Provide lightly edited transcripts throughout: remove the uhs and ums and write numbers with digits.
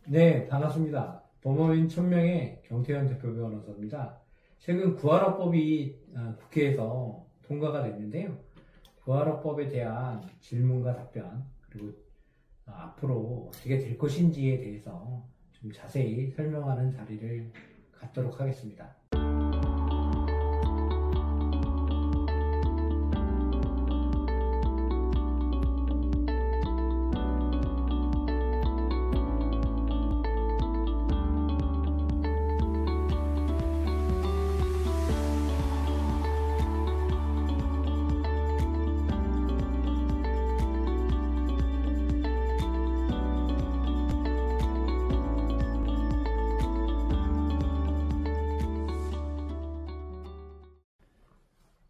네, 반갑습니다. 법무인 1000명의 경태현 대표 변호사입니다. 최근 구하라법이 국회에서 통과가 됐는데요. 구하라법에 대한 질문과 답변, 그리고 앞으로 어떻게 될 것인지에 대해서 좀 자세히 설명하는 자리를 갖도록 하겠습니다.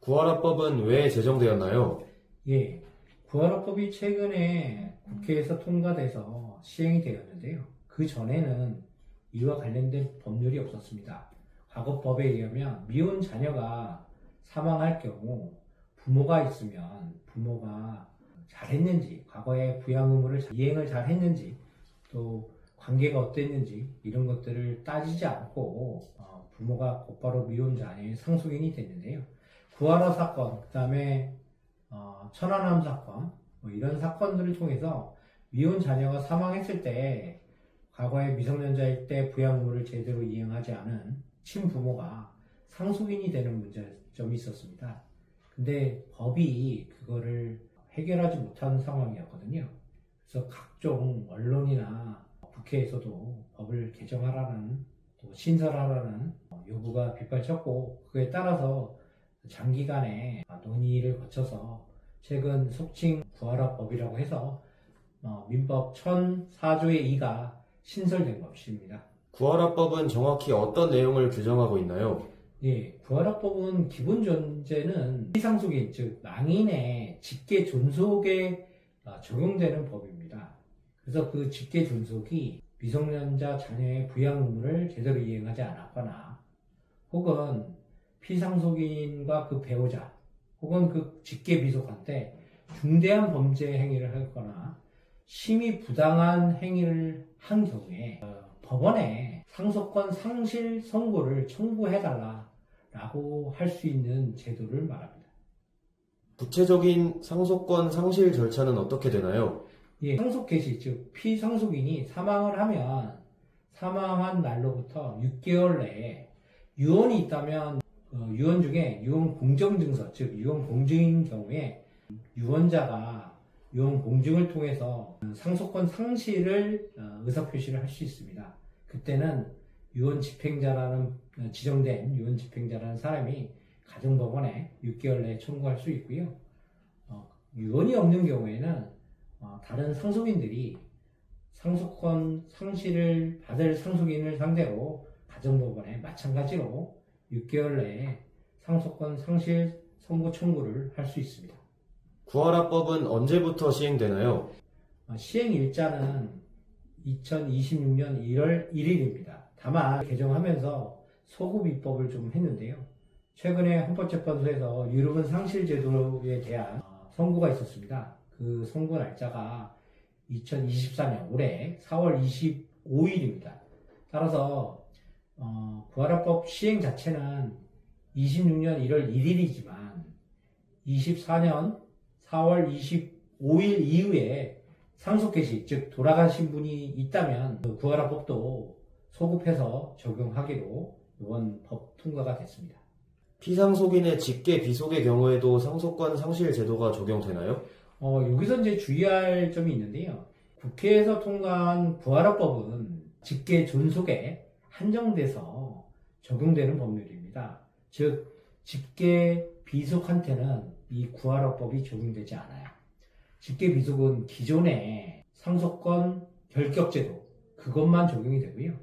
구하라법은 왜 제정되었나요? 예, 구하라법이 최근에 국회에서 통과돼서 시행이 되었는데요. 그 전에는 이와 관련된 법률이 없었습니다. 과거 법에 의하면 미혼 자녀가 사망할 경우 부모가 있으면 부모가 잘했는지, 과거에 부양 의무를 이행을 잘 했는지, 또 관계가 어땠는지 이런 것들을 따지지 않고 부모가 곧바로 미혼 자녀의 상속인이 됐는데요. 구하라 사건, 그 다음에 천안함 사건, 이런 사건들을 통해서 미혼 자녀가 사망했을 때 과거에 미성년자일 때 부양 의무를 제대로 이행하지 않은 친부모가 상속인이 되는 문제점이 있었습니다. 근데 법이 그거를 해결하지 못하는 상황이었거든요. 그래서 각종 언론이나 국회에서도 법을 개정하라는, 또 신설하라는 요구가 빗발쳤고, 그에 따라서 장기간의 논의를 거쳐서 최근 속칭 구하라법이라고 해서 민법 1004조의 2가 신설된 것입니다. 구하라법은 정확히 어떤 내용을 규정하고 있나요? 예, 구하라법은 기본 전제는 피상속인, 즉 망인의 직계 존속에 적용되는 법입니다. 그래서 그 직계 존속이 미성년자 자녀의 부양 의무를 제대로 이행하지 않았거나, 혹은 피상속인과 그 배우자 혹은 그 직계 비속한테 중대한 범죄 행위를 했거나 심히 부당한 행위를 한 경우에 법원에 상속권 상실 선고를 청구해달라라고 할 수 있는 제도를 말합니다. 구체적인 상속권 상실 절차는 어떻게 되나요? 예, 상속 개시, 즉 피상속인이 사망을 하면 사망한 날로부터 6개월 내에 유언이 있다면 유언 중에 유언 공정증서, 즉 유언 공증인 경우에 유언자가 유언 공증을 통해서 상속권 상실을 의사표시를 할 수 있습니다. 그때는 유언 집행자라는 지정된 유언 집행자라는 사람이 가정법원에 6개월 내에 청구할 수 있고요. 유언이 없는 경우에는 다른 상속인들이 상속권 상실을 받을 상속인을 상대로 가정법원에 마찬가지로 6개월 내에 상속권 상실 선고 청구를 할 수 있습니다. 구하라법은 언제부터 시행되나요? 시행 일자는 2026년 1월 1일입니다. 다만 개정하면서 소급 입법을 좀 했는데요. 최근에 헌법재판소에서 유류분 상실 제도에 대한 선고가 있었습니다. 그 선고 날짜가 2024년 올해 4월 25일입니다. 따라서 구하라법 시행 자체는 26년 1월 1일이지만 24년 4월 25일 이후에 상속 개시, 즉 돌아가신 분이 있다면 구하라법도 소급해서 적용하기로 이번 법 통과가 됐습니다. 피상속인의 직계 비속의 경우에도 상속권 상실 제도가 적용되나요? 여기서 이제 주의할 점이 있는데요. 국회에서 통과한 구하라법은 직계 존속에 한정돼서 적용되는 법률입니다. 즉 직계 비속한테는 이 구하라법이 적용되지 않아요. 직계 비속은 기존의 상속권 결격제도, 그것만 적용이 되고요.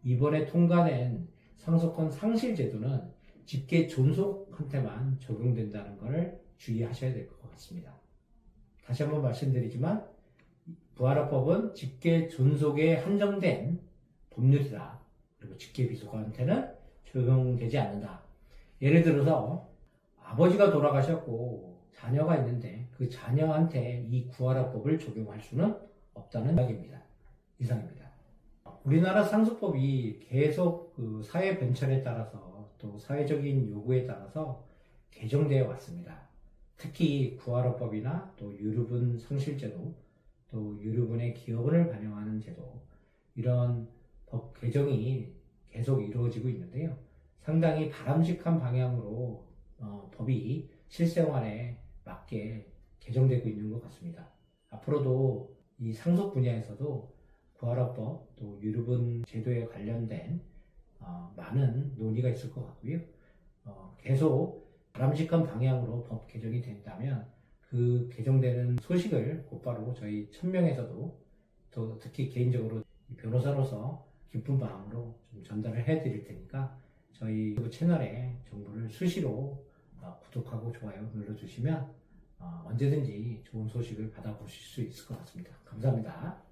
이번에 통과된 상속권 상실 제도는 직계 존속한테만 적용된다는 것을 주의하셔야 될 것 같습니다. 다시 한번 말씀드리지만 구하라법은 직계 존속에 한정된 법률이다. 그리고 직계 비속한테는 적용되지 않는다. 예를 들어서 아버지가 돌아가셨고 자녀가 있는데 그 자녀한테 이 구하라법을 적용할 수는 없다는 이야기입니다. 이상입니다. 우리나라 상속법이 계속 그 사회 변천에 따라서 또 사회적인 요구에 따라서 개정되어 왔습니다. 특히 구하로법이나 또 유류분 상실제도, 또 유류분의 기여분을 반영하는 제도, 이런 법 개정이 계속 이루어지고 있는데요. 상당히 바람직한 방향으로 법이 실생활에 맞게 개정되고 있는 것 같습니다. 앞으로도 이 상속 분야에서도 구하로법 또 유류분 제도에 관련된 많은 논의가 있을 것 같고요. 계속 바람직한 방향으로 법 개정이 된다면 그 개정되는 소식을 곧바로 저희 천명에서도 또 특히 개인적으로 변호사로서 기쁜 마음으로 좀 전달을 해드릴 테니까 저희 유튜브 채널에 정보를 수시로 구독하고 좋아요 눌러주시면 언제든지 좋은 소식을 받아보실 수 있을 것 같습니다. 감사합니다.